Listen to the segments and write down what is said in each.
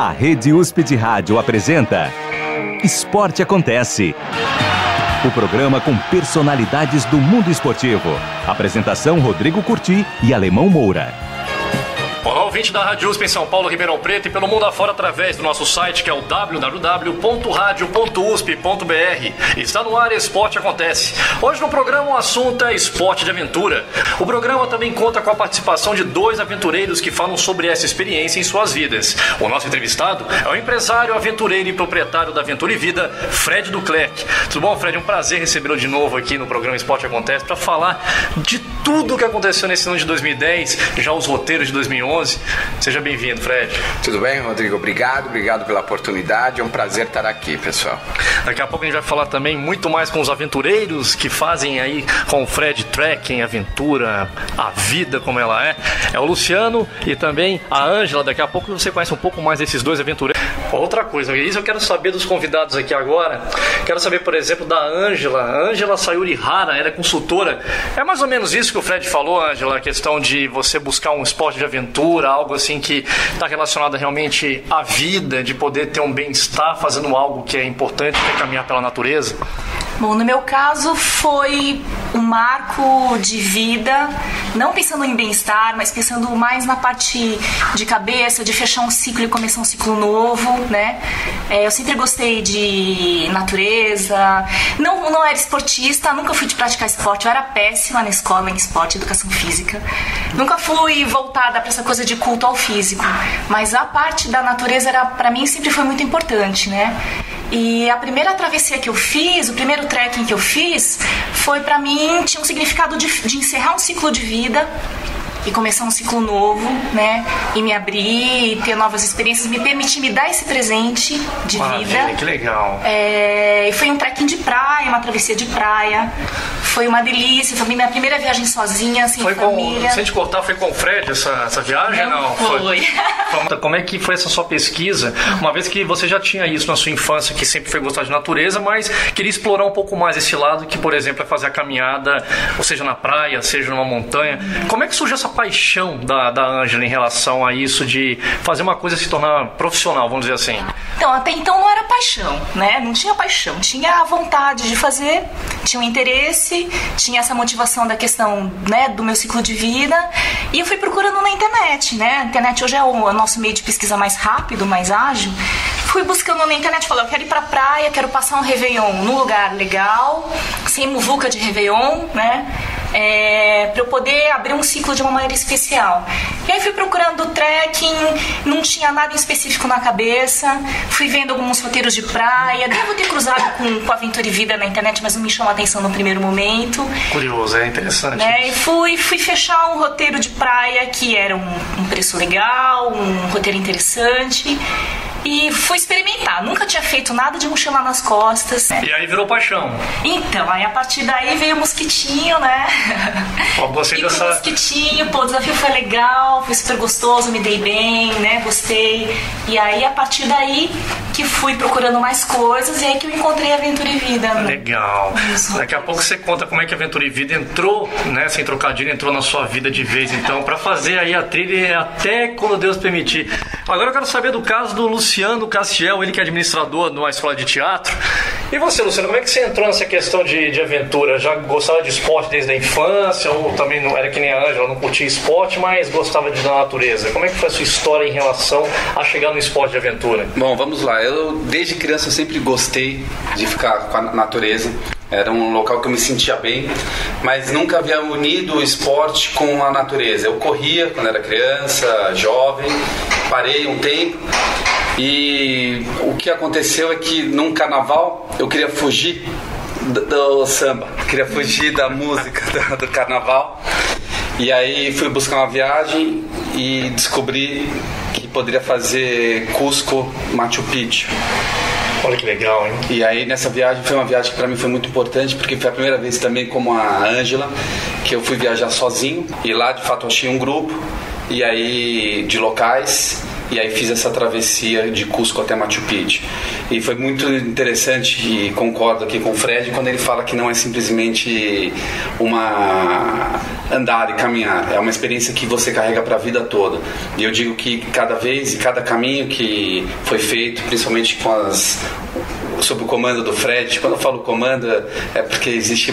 A Rede USP de Rádio apresenta Esporte Acontece. O programa com personalidades do mundo esportivo. Apresentação Rodrigo Curti e Alemão Moura. Olá, ouvinte da Rádio USP em São Paulo, Ribeirão Preto e pelo mundo afora através do nosso site que é o www.radio.usp.br. Está no ar Esporte Acontece. Hoje no programa o assunto é esporte de aventura. O programa também conta com a participação de dois aventureiros que falam sobre essa experiência em suas vidas. O nosso entrevistado é o empresário, aventureiro e proprietário da Aventura e Vida, Fred Duclerc. Tudo bom, Fred? É um prazer recebê-lo de novo aqui no programa Esporte Acontece para falar de tudo o que aconteceu nesse ano de 2010, já os roteiros de 2011. Seja bem-vindo, Fred. Tudo bem, Rodrigo? Obrigado pela oportunidade. É um prazer estar aqui, pessoal. Daqui a pouco a gente vai falar também muito mais com os aventureiros que fazem aí com o Fred trekking, aventura, a vida como ela é. É o Luciano e também a Ângela. Daqui a pouco você conhece um pouco mais desses dois aventureiros. Outra coisa, isso eu quero saber dos convidados aqui agora. Quero saber, por exemplo, da Ângela. Ângela Sayuri-Hara, ela é consultora. É mais ou menos isso que o Fred falou, Ângela, a questão de você buscar um esporte de aventura, algo assim que está relacionado realmente à vida, de poder ter um bem-estar fazendo algo que é importante, que é caminhar pela natureza? Bom, no meu caso foi um marco de vida, não pensando em bem-estar, mas pensando mais na parte de cabeça, de fechar um ciclo e começar um ciclo novo, né? Eu sempre gostei de natureza, não era esportista, nunca fui de praticar esporte, eu era péssima na escola em esporte, educação física. Nunca fui voltada para essa coisa de culto ao físico, mas a parte da natureza para mim sempre foi muito importante, né? E a primeira travessia que eu fiz, o primeiro trekking que eu fiz, foi pra mim, tinha um significado de encerrar um ciclo de vida e começar um ciclo novo, né? E me abrir, ter novas experiências, me permitir me dar esse presente de vida. Que legal. E foi um trekking de praia, uma travessia de praia. Foi uma delícia, foi minha primeira viagem sozinha, sem família. Sem te cortar, foi com o Fred essa viagem? Não foi. Como é que foi essa sua pesquisa? Uma vez que você já tinha isso na sua infância, que sempre foi gostar de natureza, mas queria explorar um pouco mais esse lado, que, por exemplo, é fazer a caminhada, ou seja, na praia, seja numa montanha. Como é que surgiu essa paixão da Ângela em relação a isso de fazer uma coisa se tornar profissional, vamos dizer assim? Então, até então não era paixão, né? Não tinha paixão, tinha a vontade de fazer, tinha um interesse, tinha essa motivação da questão, né, do meu ciclo de vida, e eu fui procurando na internet, né? A internet hoje é o nosso meio de pesquisa mais rápido, mais ágil. Fui buscando na internet, falei, eu quero ir pra praia, quero passar um Réveillon num lugar legal, sem muvuca de Réveillon, né? Pra eu poder abrir um ciclo de uma maneira especial. E aí fui procurando trekking, não tinha nada em específico na cabeça, fui vendo alguns roteiros de praia, devo ter cruzado com Aventura e Vida na internet, mas não me chamou a atenção no primeiro momento. Curioso, é interessante. E fui fechar um roteiro de praia que era um preço legal, um roteiro interessante. E fui experimentar, nunca tinha feito nada de mochila nas costas. E aí virou paixão. Então, aí a partir daí veio o mosquitinho, né? Você e com o mosquitinho, o desafio foi legal, foi super gostoso, me dei bem, né? Gostei. E aí, a partir daí, que fui procurando mais coisas e aí que eu encontrei Aventura e Vida. Né? Legal. Daqui a pouco você conta como é que a Aventura e Vida entrou, né? Sem trocadilho, entrou na sua vida de vez, então, pra fazer aí a trilha até quando Deus permitir. Agora eu quero saber do caso do Luciano Castiel, ele que é administrador de uma escola de teatro. E você, Luciano, como é que você entrou nessa questão de aventura? Já gostava de esporte desde a infância, ou também não era que nem a Ângela, não curtia esporte, mas gostava da natureza? Como é que foi a sua história em relação a chegar no esporte de aventura? Bom, vamos lá. Eu, desde criança, sempre gostei de ficar com a natureza. Era um local que eu me sentia bem, mas nunca havia unido o esporte com a natureza. Eu corria quando era criança, jovem, parei um tempo e o que aconteceu é que num carnaval eu queria fugir do samba, queria fugir da música do carnaval, e aí fui buscar uma viagem e descobri que poderia fazer Cusco, Machu Picchu. Olha que legal, hein? E aí nessa viagem foi uma viagem que para mim foi muito importante, porque foi a primeira vez também, como a Ângela, que eu fui viajar sozinho, e lá de fato eu achei um grupo e aí de locais, e aí fiz essa travessia de Cusco até Machu Picchu. E foi muito interessante, e concordo aqui com o Fred, quando ele fala que não é simplesmente andar e caminhar, é uma experiência que você carrega para a vida toda. E eu digo que cada vez e cada caminho que foi feito, principalmente sob o comando do Fred, quando eu falo comando é porque existe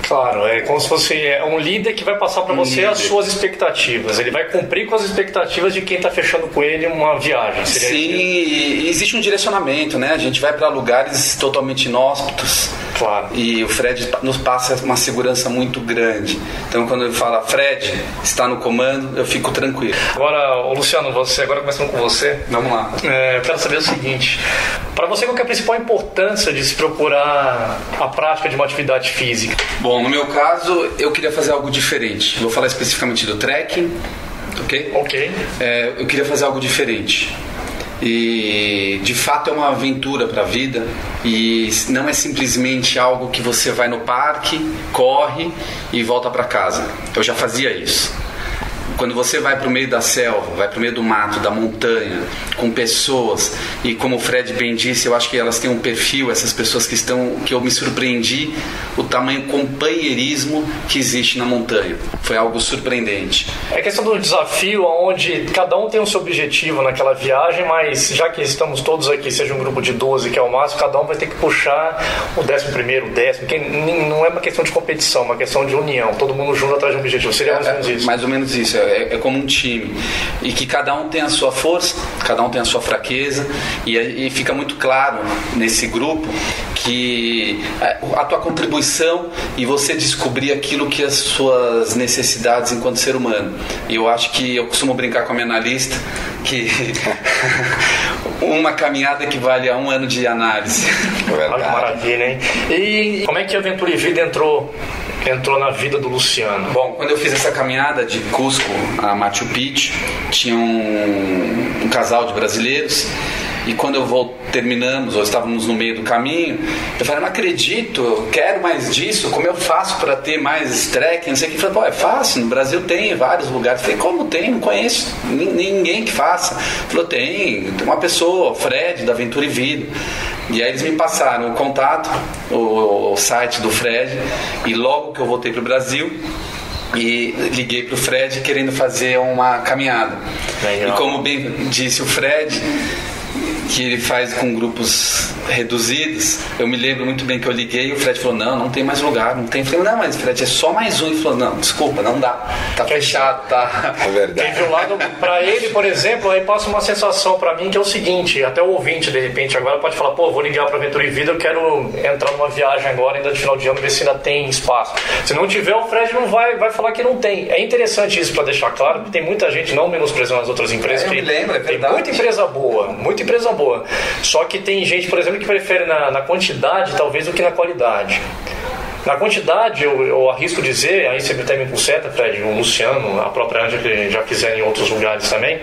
Claro, é como se fosse um líder que vai passar para você as suas expectativas. Ele vai cumprir com as expectativas de quem está fechando com ele uma viagem. Sim, e existe um direcionamento, né? A gente vai para lugares totalmente inóspitos. Claro. E o Fred nos passa uma segurança muito grande. Então, quando ele fala, Fred, está no comando, eu fico tranquilo. Agora, Luciano, agora começando com você. Vamos lá. Eu quero saber o seguinte. Para você, qual que é a principal importância de se procurar a prática de uma atividade física? Bom, no meu caso, eu queria fazer algo diferente. Vou falar especificamente do trekking, ok? Ok. Eu queria fazer algo diferente. E de fato é uma aventura para a vida, e não é simplesmente algo que você vai no parque, corre e volta para casa. Eu já fazia isso. Quando você vai para o meio da selva, vai para o meio do mato, da montanha, com pessoas, e como o Fred bem disse, eu acho que elas têm um perfil, essas pessoas que eu me surpreendi, o tamanho companheirismo que existe na montanha. Foi algo surpreendente. É questão do desafio, onde cada um tem o seu objetivo naquela viagem, mas já que estamos todos aqui, seja um grupo de 12, que é o máximo, cada um vai ter que puxar o 11º, o 10º, que não é uma questão de competição, é uma questão de união, todo mundo junto atrás de um objetivo. Seria mais ou menos isso. Mais ou menos isso. É como um time, e que cada um tem a sua força, cada um tem a sua fraqueza, e fica muito claro nesse grupo que a tua contribuição e você descobrir aquilo que as suas necessidades enquanto ser humano. E eu acho que eu costumo brincar com a minha analista que uma caminhada equivale a 1 ano de análise. Olha que maravilha, hein? E como é que a Aventura e Vida entrou na vida do Luciano? Bom, quando eu fiz essa caminhada de Cusco a Machu Picchu, tinha um casal de brasileiros, e quando terminamos, ou estávamos no meio do caminho, eu falei, não acredito, eu quero mais disso, como eu faço para ter mais trekking, não sei o que. Eu falei, pô, é fácil, no Brasil tem vários lugares. Eu falei, como tem? Não conheço ninguém que faça. Ele falou, tem uma pessoa, Fred, da Aventura e Vida. E aí eles me passaram o contato, o site do Fred, e logo que eu voltei para o Brasil, e liguei para o Fred querendo fazer uma caminhada. Legal. E como bem disse o Fred, que ele faz com grupos reduzidos, eu me lembro muito bem que eu liguei e o Fred falou, não tem mais lugar, não tem. Eu falei, não, mas Fred, é só mais um. Ele falou, não, desculpa, não dá, tá fechado, tá. É verdade. Teve um lado, pra ele, por exemplo, aí passa uma sensação pra mim que é o seguinte, até o ouvinte, de repente, agora pode falar, pô, vou ligar pra Aventura e Vida, eu quero entrar numa viagem agora, ainda de final de ano, ver se ainda tem espaço. Se não tiver, o Fred não vai falar que não tem. É interessante isso pra deixar claro, porque tem muita gente, não menosprezando as outras empresas, eu me lembro, é verdade. Tem muita empresa boa. Só que tem gente, por exemplo, que prefere na quantidade, talvez, do que na qualidade. Na quantidade, eu arrisco dizer, aí você até me conserta, Fred, o Luciano, a própria Ângela, que já fizeram em outros lugares também.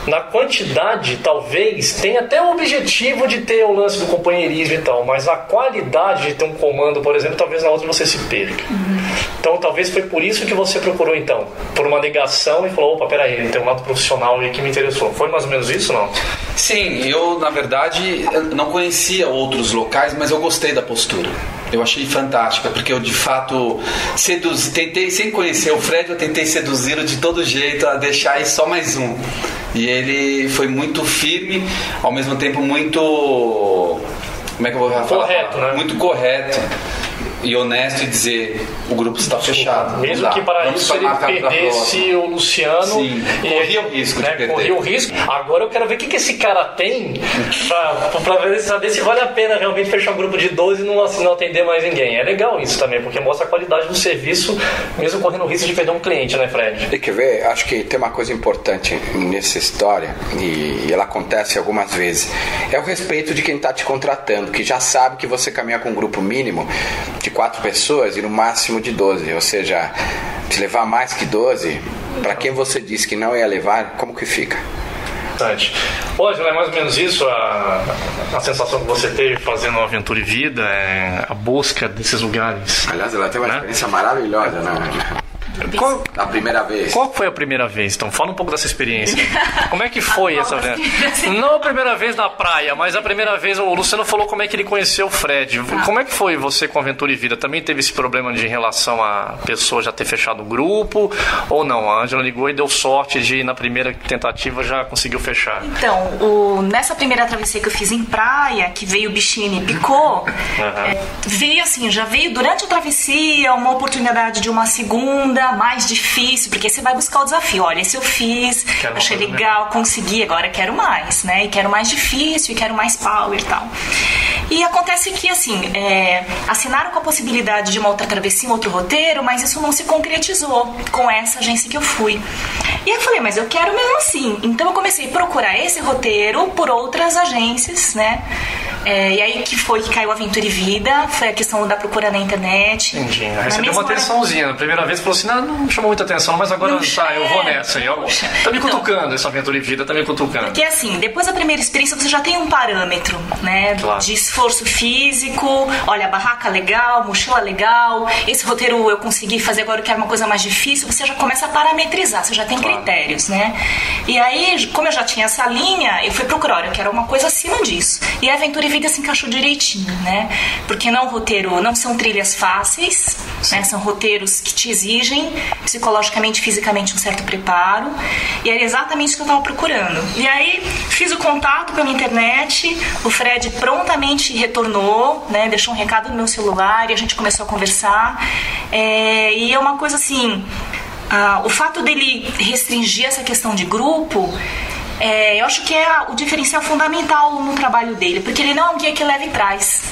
Na quantidade, talvez, tenha até o objetivo de ter o lance do companheirismo e tal, mas na qualidade de ter um comando, por exemplo, talvez na outra você se perca. Então, talvez foi por isso que você procurou, então, por uma negação e falou, opa, peraí, tem um lado profissional aí que me interessou. Foi mais ou menos isso, não? Sim, eu, na verdade, não conhecia outros locais, mas eu gostei da postura. Eu achei fantástica, porque eu, de fato, tentei, sem conhecer o Fred, eu tentei seduzi-lo de todo jeito a deixar aí só mais um. E ele foi muito firme, ao mesmo tempo muito... Como é que eu vou falar? Correto, né? Muito correto e honesto, e dizer, o grupo está fechado. Mesmo que para isso ele perdesse o Luciano. Sim, corria o risco de perder. Corria o risco. Agora eu quero ver o que esse cara tem para saber se vale a pena realmente fechar um grupo de 12 e não atender mais ninguém. É legal isso também, porque mostra a qualidade do serviço, mesmo correndo o risco de perder um cliente, né, Fred? Tem que ver, acho que tem uma coisa importante nessa história, e ela acontece algumas vezes, é o respeito de quem está te contratando, que já sabe que você caminha com um grupo mínimo de 4 pessoas e no máximo de 12, ou seja, se levar mais que 12, para quem você disse que não ia levar, como que fica? Pode, não é mais ou menos isso a sensação que você teve fazendo uma Aventura e Vida, a busca desses lugares. Aliás, ela tem uma experiência maravilhosa, né? A primeira vez. Qual foi a primeira vez? Então, fala um pouco dessa experiência. Como é que foi essa vez? Não a primeira vez na praia, mas a primeira vez, o Luciano falou como é que ele conheceu o Fred. Como é que foi você com Aventura e Vida? Também teve esse problema de em relação a pessoa já ter fechado o grupo? Ou não? A Ângela ligou e deu sorte de, na primeira tentativa, já conseguiu fechar. Então, nessa primeira travessia que eu fiz em praia, que veio o bichinho e me picou, veio assim, já veio durante a travessia uma oportunidade de uma segunda, mais difícil, porque você vai buscar o desafio. Olha, esse eu fiz, achei legal, consegui, agora quero mais, né? E quero mais difícil, e quero mais power e tal. E acontece que, assim, assinaram com a possibilidade de uma outra travessia, um outro roteiro, mas isso não se concretizou com essa agência que eu fui. E aí eu falei, mas eu quero mesmo assim. Então eu comecei a procurar esse roteiro por outras agências, né? E aí que foi que caiu Aventura e Vida, foi a questão da procura na internet. Entendi. Recebeu uma atençãozinha. Na primeira vez falou assim, não chamou muita atenção, mas agora eu vou nessa. Tá me cutucando essa Aventura e Vida, tá me cutucando. Porque assim, depois da primeira experiência você já tem um parâmetro, né? Claro. De esforço físico, olha, barraca legal, mochila legal, esse roteiro eu consegui fazer, agora eu quero uma coisa mais difícil, você já começa a parametrizar, você já tem critérios, né? E aí, como eu já tinha essa linha, eu fui procurar, eu quero uma coisa acima disso. E a Aventura e Vida se encaixou direitinho, né? Porque não são trilhas fáceis, né? São roteiros que te exigem psicologicamente, fisicamente um certo preparo, e era exatamente isso que eu estava procurando. E aí, fiz o contato pela internet, o Fred prontamente retornou, né? Deixou um recado no meu celular e a gente começou a conversar. E é uma coisa assim, o fato dele restringir essa questão de grupo, eu acho que é o diferencial fundamental no trabalho dele, porque ele não é um guia que leva e traz.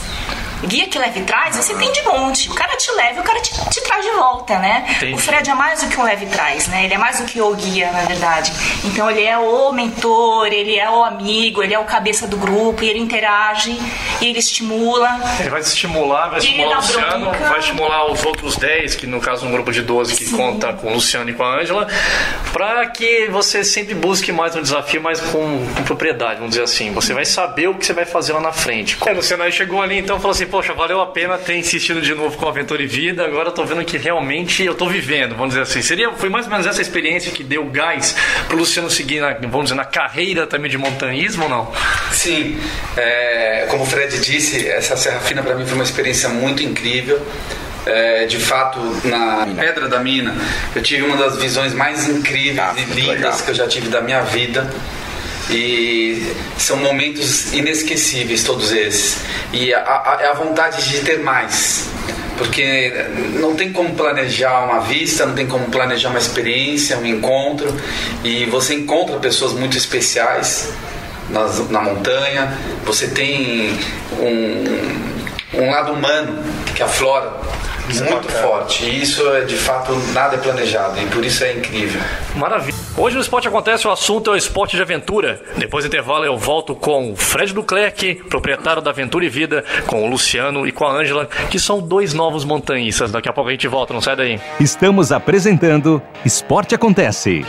Guia que leva e traz, você tem de monte. O cara te leva e o cara te traz de volta, né? Entendi. O Fred é mais do que um leva e traz, né? Ele é mais do que o guia, na verdade. Então ele é o mentor, ele é o amigo, ele é o cabeça do grupo, e ele interage, e ele estimula. Ele vai estimular, vai estimular o Luciano, vai estimular os outros 10, que no caso um grupo de 12 que conta com o Luciano e com a Ângela, para que você sempre busque mais um desafio, mas com propriedade, vamos dizer assim. Você vai saber o que você vai fazer lá na frente. O Luciano aí chegou ali, então falou assim, poxa, valeu a pena ter insistido de novo com Aventura e Vida, agora eu tô vendo que realmente eu tô vivendo, vamos dizer assim. Foi mais ou menos essa experiência que deu gás pro Luciano seguir, vamos dizer, na carreira também de montanhismo ou não? Sim, como o Fred disse, essa Serra Fina para mim foi uma experiência muito incrível. De fato, na Pedra da Mina, eu tive uma das visões mais incríveis e lindas que eu já tive da minha vida. E são momentos inesquecíveis todos esses. E a vontade de ter mais, porque não tem como planejar uma vista, não tem como planejar uma experiência, um encontro. E você encontra pessoas muito especiais na montanha. Você tem um lado humano que aflora muito forte, e isso de fato nada é planejado, e por isso é incrível. Maravilha. Hoje no Esporte Acontece, o assunto é o esporte de aventura. Depois do intervalo eu volto com o Fred Duclerc, proprietário da Aventura e Vida, com o Luciano e com a Ângela, que são 2 novos montanhistas. Daqui a pouco a gente volta, não sai daí. Estamos apresentando Esporte Acontece.